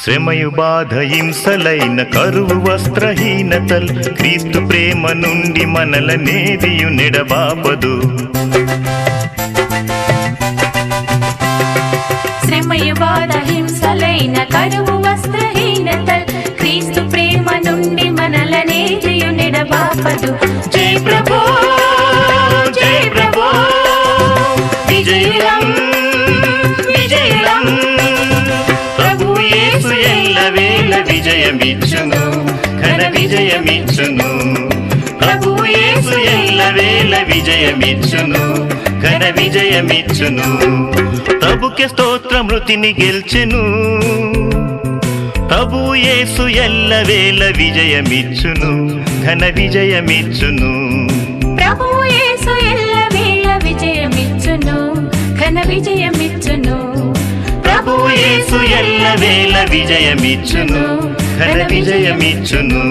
శ్రమయు బాధ హింసలైన కరువు వస్త్రహీనతల్ క్రీస్తు ప్రేమ నుండి మనలనేదియు నెడబాపదు. శ్రమయు బాధ హింసలైన కరువు వస్త్రహీనతల్ క్రీస్తు ప్రేమ నుండి మనలనేదియు నెడబాపదు. జై ప్రభో జై ప్రభో విజయులం విజయులం. ప్రభు యేసు ఎల్లవేళ విజయమిచ్చును ఘన విజయమిచ్చును. ప్రభు యేసు ఎల్లవేళ విజయమిచ్చును ఘన విజయమిచ్చును. ప్రభుకే స్తోత్ర మృతిని గెల్చెను. ప్రభు యేసు ఎల్లవేళ విజయమిచ్చును ఘన విజయమిచ్చును. ప్రభు యేసు ఎల్లవేళ విజయమిచ్చును ఘన విజయమిచ్చును. ప్రభు యేసు ఎల్లవేళ విజయమిచ్చును ఘన విజయమిచ్చును.